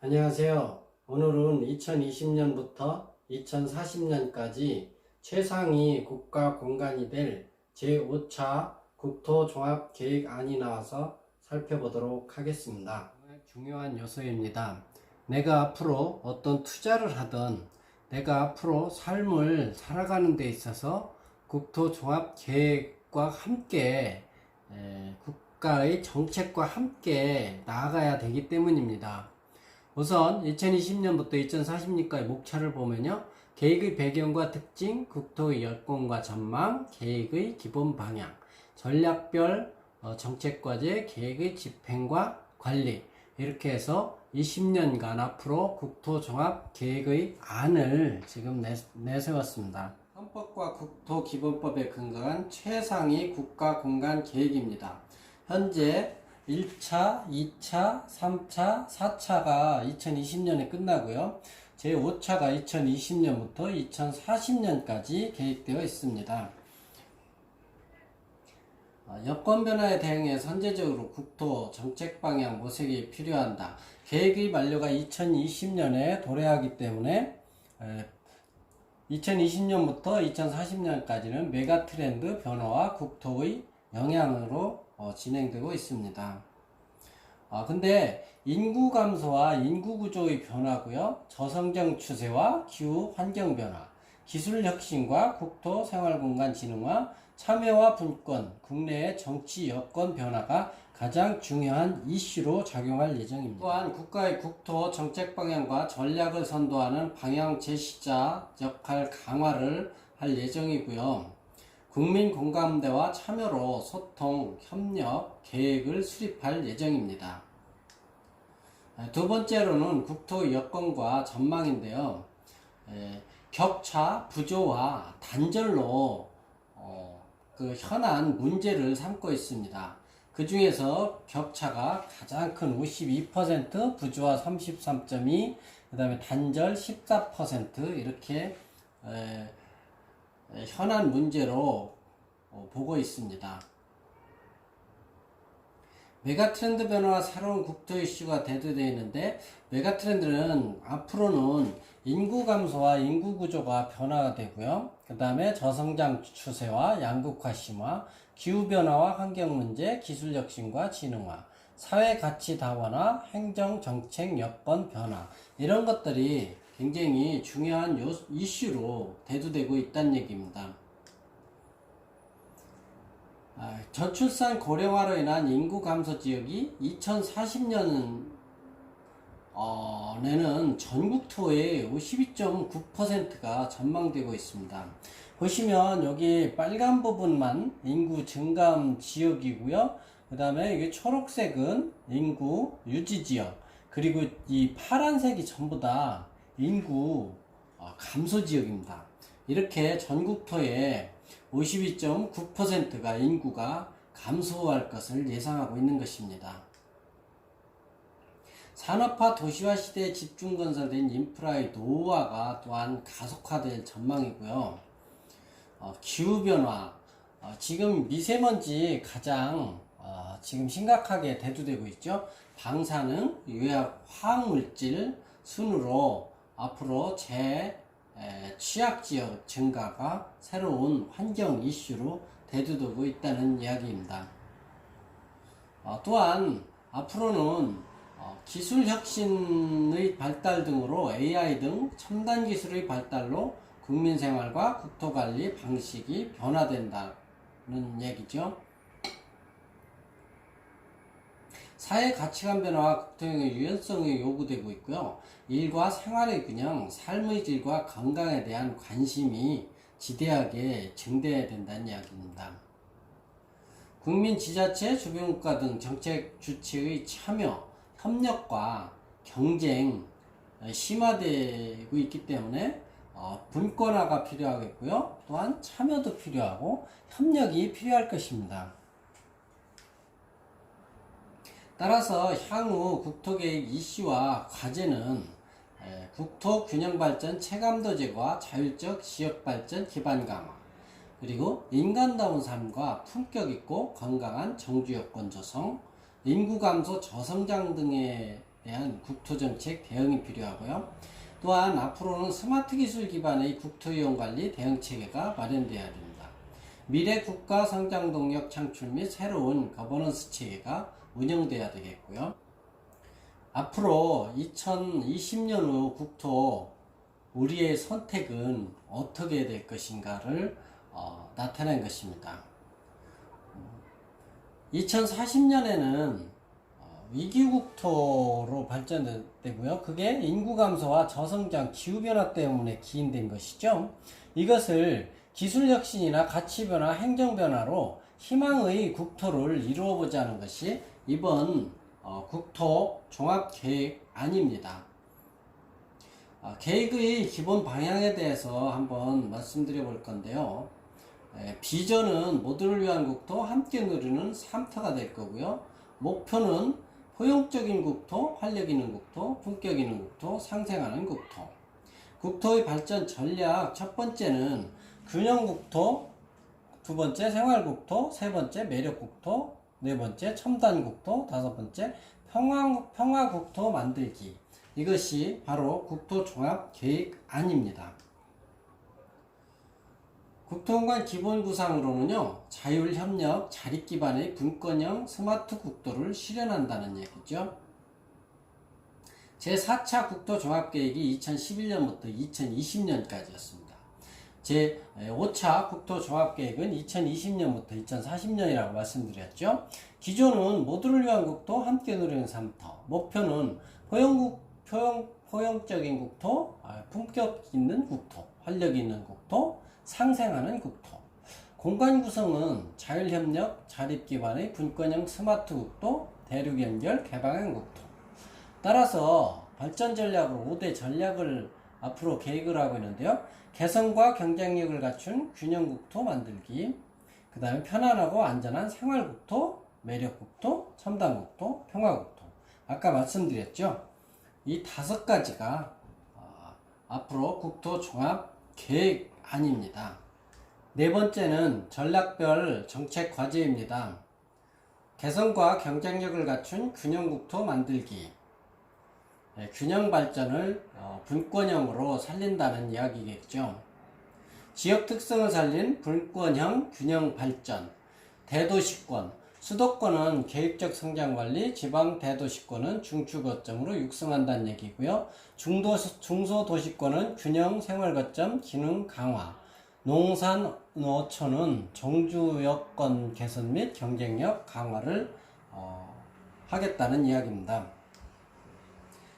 안녕하세요. 오늘은 2020년부터 2040년까지 최상위 국가 공간이 될 제5차 국토종합계획안이 나와서 살펴보도록 하겠습니다. 중요한 요소입니다. 내가 앞으로 어떤 투자를 하든 내가 앞으로 삶을 살아가는 데 있어서 국토종합계획과 함께 국가의 정책과 함께 나아가야 되기 때문입니다. 우선 2020년부터 2040년까지 목차를 보면요. 계획의 배경과 특징, 국토의 여건과 전망, 계획의 기본 방향, 전략별 정책과제, 계획의 집행과 관리, 이렇게 해서 20년간 앞으로 국토종합계획의 안을 지금 내세웠습니다. 헌법과 국토기본법에 근거한 최상위 국가공간계획입니다. 현재 1차, 2차, 3차, 4차가 2020년에 끝나고요. 제5차가 2020년부터 2040년까지 계획되어 있습니다. 여건 변화에 대응해 선제적으로 국토 정책 방향 모색이 필요한다. 계획의 만료가 2020년에 도래하기 때문에 2020년부터 2040년까지는 메가 트렌드 변화와 국토의 영향으로 진행되고 있습니다. 근데 인구 감소와 인구 구조의 변화고요, 저성장 추세와 기후 환경 변화, 기술 혁신과 국토 생활 공간 진흥화, 참여와 분권, 국내의 정치 여건 변화가 가장 중요한 이슈로 작용할 예정입니다. 또한 국가의 국토 정책 방향과 전략을 선도하는 방향 제시자 역할 강화를 할 예정이고요. 국민 공감대와 참여로 소통, 협력, 계획을 수립할 예정입니다. 두 번째로는 국토 여건과 전망인데요. 격차, 부조와 단절로 그 현안 문제를 삼고 있습니다. 그 중에서 격차가 가장 큰 52%, 부조화 33.2, 그 다음에 단절 14% 이렇게 현안 문제로 보고 있습니다. 메가트렌드 변화와 새로운 국토 이슈가 대두되어 있는데, 메가트렌드는 앞으로는 인구 감소와 인구 구조가 변화가 되고요. 그 다음에 저성장 추세와 양극화 심화, 기후변화와 환경문제, 기술혁신과 진흥화, 사회가치 다원화, 행정정책 여건 변화, 이런 것들이 굉장히 중요한 이슈로 대두되고 있다는 얘기입니다. 저출산 고령화로 인한 인구 감소 지역이 2040년에는 전국 토의 52.9%가 전망되고 있습니다. 보시면 여기 빨간 부분만 인구 증감 지역이고요. 그 다음에 이게 초록색은 인구 유지 지역, 그리고 이 파란색이 전부 다 인구 감소 지역입니다. 이렇게 전국토의 52.9%가 인구가 감소할 것을 예상하고 있는 것입니다. 산업화 도시화 시대에 집중 건설된 인프라의 노후화가 또한 가속화될 전망이고요. 기후변화, 지금 미세먼지 가장 지금 심각하게 대두되고 있죠. 방사능, 유해학, 화학물질 순으로 앞으로 취약지역 증가가 새로운 환경 이슈로 대두되고 있다는 이야기입니다. 또한 앞으로는 기술 혁신의 발달 등으로 AI 등 첨단 기술의 발달로 국민생활과 국토관리 방식이 변화된다는 얘기죠. 사회 가치관 변화와 국토의 유연성이 요구되고 있고요. 일과 생활의 균형, 삶의 질과 건강에 대한 관심이 지대하게 증대해야 된다는 이야기입니다. 국민, 지자체, 주변국가 등 정책 주체의 참여, 협력과 경쟁 심화되고 있기 때문에 분권화가 필요하겠고요. 또한 참여도 필요하고 협력이 필요할 것입니다. 따라서 향후 국토계획 이슈와 과제는 국토 균형 발전 체감도 제고와 자율적 지역 발전 기반 강화, 그리고 인간다운 삶과 품격 있고 건강한 정주 여건 조성, 인구 감소 저성장 등에 대한 국토정책 대응이 필요하고요. 또한 앞으로는 스마트 기술 기반의 국토이용관리 대응체계가 마련되어야 됩니다. 미래 국가 성장 동력 창출 및 새로운 거버넌스 체계가 운영돼야 되겠고요. 앞으로 2020년 후 국토 우리의 선택은 어떻게 될 것인가를 나타낸 것입니다. 2040년에는 위기국토로 발전되고요. 그게 인구 감소와 저성장, 기후변화 때문에 기인된 것이죠. 이것을 기술혁신이나 가치변화, 행정변화로 희망의 국토를 이루어보자는 것이 이번 국토 종합계획안입니다. 계획의 기본 방향에 대해서 한번 말씀드려 볼 건데요. 비전은 모두를 위한 국토, 함께 누리는 3터가 될 거고요. 목표는 포용적인 국토, 활력 있는 국토, 품격 있는 국토, 상생하는 국토. 국토의 발전 전략 첫 번째는 균형국토, 두 번째 생활국토, 세 번째 매력국토, 네 번째 첨단국토, 다섯 번째 평화국토 만들기. 이것이 바로 국토종합계획안입니다. 국토공간 기본구상으로는요, 자율협력, 자립기반의 분권형 스마트 국토를 실현한다는 얘기죠. 제4차 국토종합계획이 2011년부터 2020년까지였습니다. 제5차 국토종합계획은 2020년부터 2040년이라고 말씀드렸죠. 기존은 모두를 위한 국토, 함께 누리는 3터. 목표는 포용적인 국토, 품격 있는 국토, 활력 있는 국토, 상생하는 국토. 공간 구성은 자율협력, 자립기반의 분권형 스마트 국토, 대륙 연결, 개방형 국토. 따라서 발전 전략으로 5대 전략을 앞으로 계획을 하고 있는데요. 개성과 경쟁력을 갖춘 균형국토 만들기, 그 다음에 편안하고 안전한 생활국토, 매력국토, 첨단국토, 평화국토. 아까 말씀드렸죠. 이 5가지가 앞으로 국토종합계획안입니다. 네 번째는 전략별 정책 과제입니다. 개성과 경쟁력을 갖춘 균형국토 만들기. 균형 발전을 분권형으로 살린다는 이야기겠죠. 지역 특성을 살린 분권형 균형 발전. 대도시권. 수도권은 계획적 성장 관리, 지방 대도시권은 중추 거점으로 육성한다는 얘기고요. 중소도시권은 균형 생활 거점, 기능 강화. 농산 어촌은 정주 여건 개선 및 경쟁력 강화를 하겠다는 이야기입니다.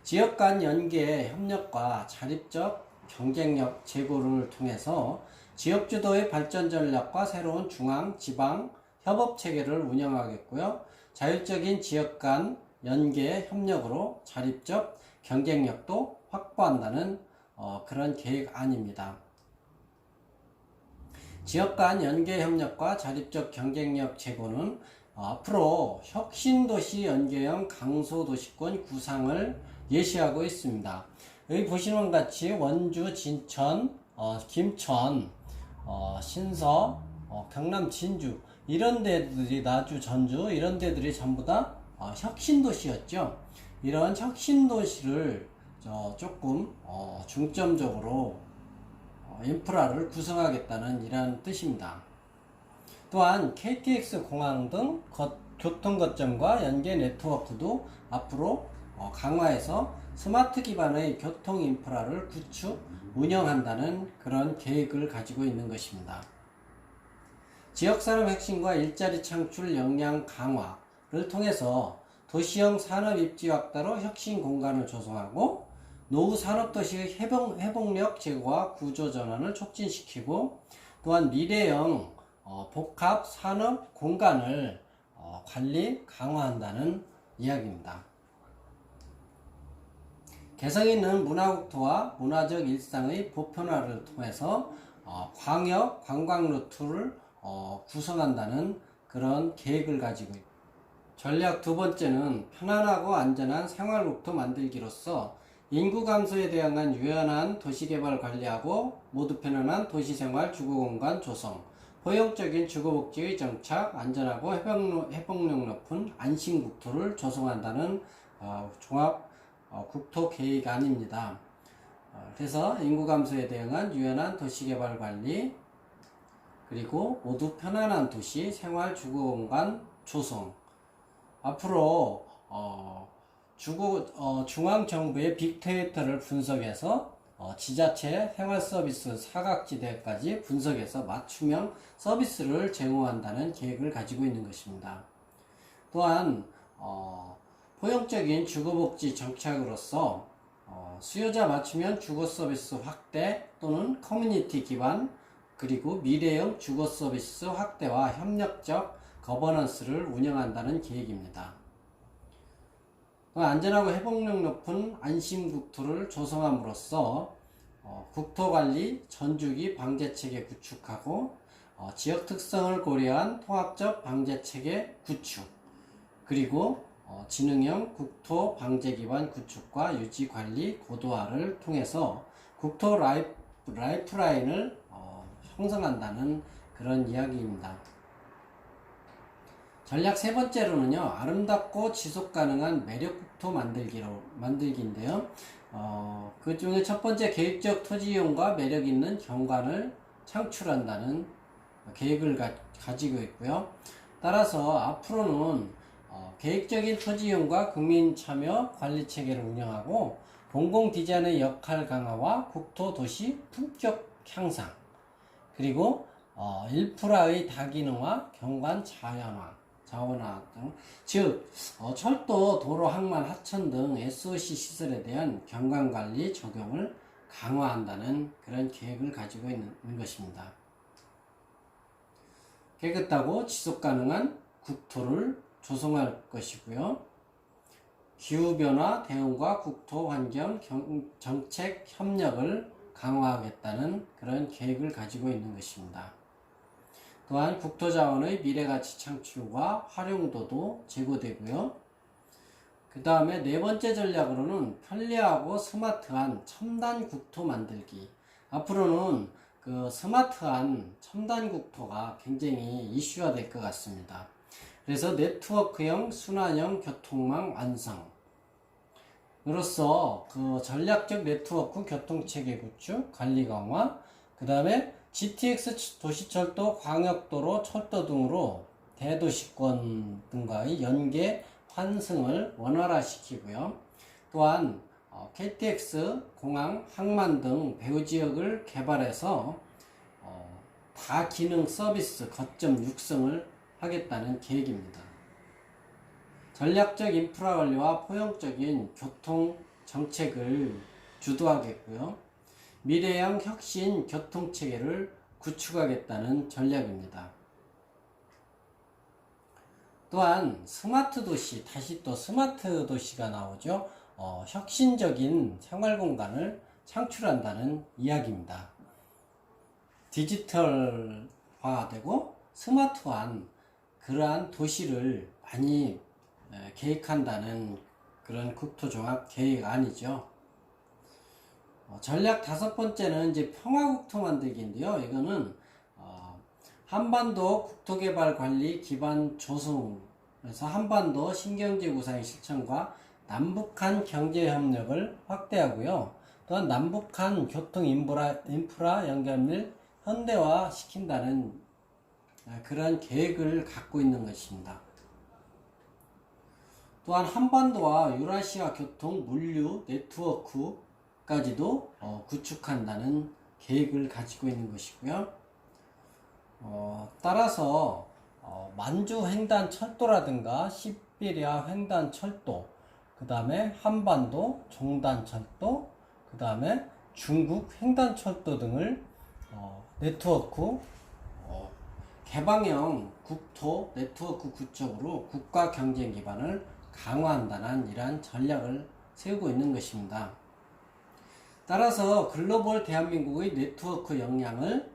지역 간 연계 협력과 자립적 경쟁력 제고를 통해서 지역 주도의 발전 전략과 새로운 중앙, 지방 협업 체계를 운영하겠고요. 자율적인 지역 간 연계 협력으로 자립적 경쟁력도 확보한다는 그런 계획안입니다. 지역 간 연계 협력과 자립적 경쟁력 제고는 앞으로 혁신도시 연계형 강소도시권 구상을 예시하고 있습니다. 여기 보시는 것 같이 원주, 진천, 김천, 신서, 경남 진주 이런 데들이 나주, 전주 이런 데들이 전부 다 혁신도시였죠. 이런 혁신도시를 조금 중점적으로 인프라를 구성하겠다는 이런 뜻입니다. 또한 KTX 공항 등 교통거점과 연계 네트워크도 앞으로 강화해서 스마트 기반의 교통 인프라를 구축, 운영한다는 그런 계획을 가지고 있는 것입니다. 지역산업 혁신과 일자리 창출 역량 강화를 통해서 도시형 산업 입지 확대로 혁신 공간을 조성하고 노후 산업도시의 회복력 제고와 구조 전환을 촉진시키고 또한 미래형 복합 산업 공간을 관리 강화한다는 이야기입니다. 개성 있는 문화국토와 문화적 일상의 보편화를 통해서 광역 관광 루트를 구성한다는 그런 계획을 가지고 있습니다. 전략 두 번째는 편안하고 안전한 생활국토 만들기로서 인구 감소에 대응한 유연한 도시개발 관리하고 모두 편안한 도시생활 주거공간 조성, 포용적인 주거복지의 정착, 안전하고 회복력 높은 안심국토를 조성한다는 종합 국토 계획안입니다. 그래서 인구 감소에 대응한 유연한 도시개발 관리, 그리고 모두 편안한 도시 생활 주거공간 조성. 앞으로 중앙정부의 빅데이터를 분석해서 지자체 생활서비스 사각지대까지 분석해서 맞춤형 서비스를 제공한다는 계획을 가지고 있는 것입니다. 또한 포용적인 주거복지 정착으로서 수요자 맞춤형 주거서비스 확대 또는 커뮤니티 기반 그리고 미래형 주거서비스 확대와 협력적 거버넌스를 운영한다는 계획입니다. 안전하고 회복력 높은 안심국토를 조성함으로써 국토관리 전주기 방제체계 구축하고 지역 특성을 고려한 통합적 방제체계 구축, 그리고 지능형 국토 방제 기반 구축과 유지 관리 고도화를 통해서 국토 라이프라인을 형성한다는 그런 이야기입니다. 전략 세 번째로는요, 아름답고 지속 가능한 매력 국토 만들기인데요. 그 중에 첫 번째, 계획적 토지 이용과 매력 있는 경관을 창출한다는 계획을 가지고 있고요. 따라서 앞으로는 계획적인 토지 이용과 국민 참여 관리 체계를 운영하고 공공 디자인의 역할 강화와 국토 도시 품격 향상, 그리고 인프라의 다기능화, 경관 자원화 등, 즉 철도, 도로, 항만, 하천 등 SOC 시설에 대한 경관관리 적용을 강화한다는 그런 계획을 가지고 있는 것입니다. 깨끗하고 지속가능한 국토를 조성할 것이고요. 기후변화 대응과 국토환경 정책 협력을 강화하겠다는 그런 계획을 가지고 있는 것입니다. 또한 국토자원의 미래가치 창출과 활용도도 제고되고요. 그 다음에 네 번째 전략으로는 편리하고 스마트한 첨단 국토 만들기. 앞으로는 그 스마트한 첨단 국토가 굉장히 이슈가 될 것 같습니다. 그래서 네트워크형 순환형 교통망 완성. 으로써 그 전략적 네트워크 교통체계 구축, 관리 강화, 그 다음에 GTX 도시철도, 광역도로, 철도 등으로 대도시권 등과의 연계 환승을 원활화시키고요. 또한 KTX, 공항, 항만 등 배후지역을 개발해서 다기능 서비스 거점 육성을 하겠다는 계획입니다. 전략적 인프라 관리와 포용적인 교통 정책을 주도하겠고요. 미래형 혁신 교통체계를 구축하겠다는 전략입니다. 또한 스마트 도시, 다시 또 스마트 도시가 나오죠. 혁신적인 생활공간을 창출한다는 이야기입니다. 디지털화되고 스마트한 그러한 도시를 많이 계획한다는 그런 국토종합 계획안이죠. 전략 다섯 번째는 이제 평화국토 만들기인데요. 이거는 한반도 국토개발 관리 기반 조성에서 한반도 신경제 구상의 실천과 남북한 경제협력을 확대하고요. 또한 남북한 교통 인프라 연결을 현대화 시킨다는 그런 계획을 갖고 있는 것입니다. 또한 한반도와 유라시아 교통 물류 네트워크까지도 구축한다는 계획을 가지고 있는 것이고요. 따라서 만주 횡단 철도라든가 시베리아 횡단 철도, 그 다음에 한반도 종단 철도, 그 다음에 중국 횡단 철도 등을 네트워크 개방형 국토 네트워크 구축으로 국가 경쟁 기반을 강화한다는 이러한 전략을 세우고 있는 것입니다. 따라서 글로벌 대한민국의 네트워크 역량을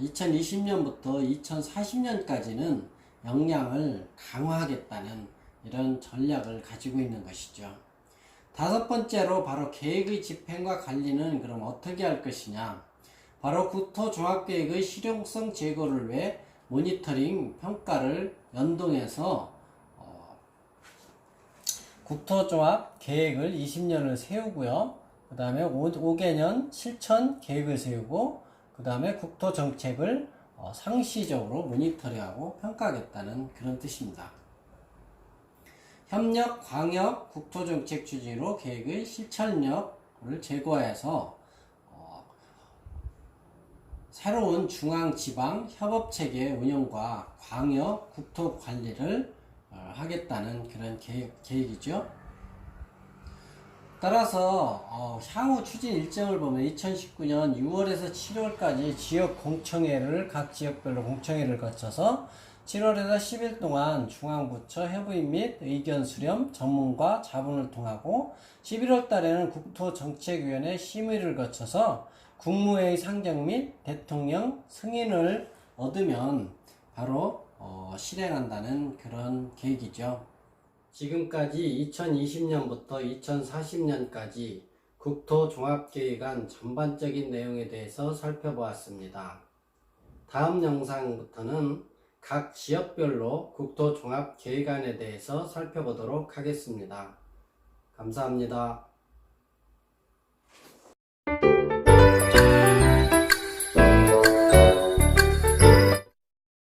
2020년부터 2040년까지는 역량을 강화하겠다는 이런 전략을 가지고 있는 것이죠. 다섯 번째로 바로 계획의 집행과 관리는 그럼 어떻게 할 것이냐. 바로 국토종합계획의 실용성 제고를 위해 모니터링 평가를 연동해서 국토종합 계획을 20년을 세우고요. 그 다음에 5개년 실천 계획을 세우고, 그 다음에 국토정책을 상시적으로 모니터링하고 평가하겠다는 그런 뜻입니다. 협력, 광역, 국토정책 추진으로 계획의 실천력을 제고해서 새로운 중앙지방 협업체계 운영과 광역 국토 관리를 하겠다는 그런 계획이죠. 따라서 향후 추진 일정을 보면 2019년 6월에서 7월까지 지역 공청회를 각 지역별로 공청회를 거쳐서 7월에서 10일 동안 중앙부처 협의 및 의견 수렴, 전문가 자문을 통하고 11월 달에는 국토정책위원회 심의를 거쳐서 국무회의 상정 및 대통령 승인을 얻으면 바로 실행한다는 그런 계획이죠. 지금까지 2020년부터 2040년까지 국토종합계획안 전반적인 내용에 대해서 살펴보았습니다. 다음 영상부터는 각 지역별로 국토종합계획안에 대해서 살펴보도록 하겠습니다. 감사합니다.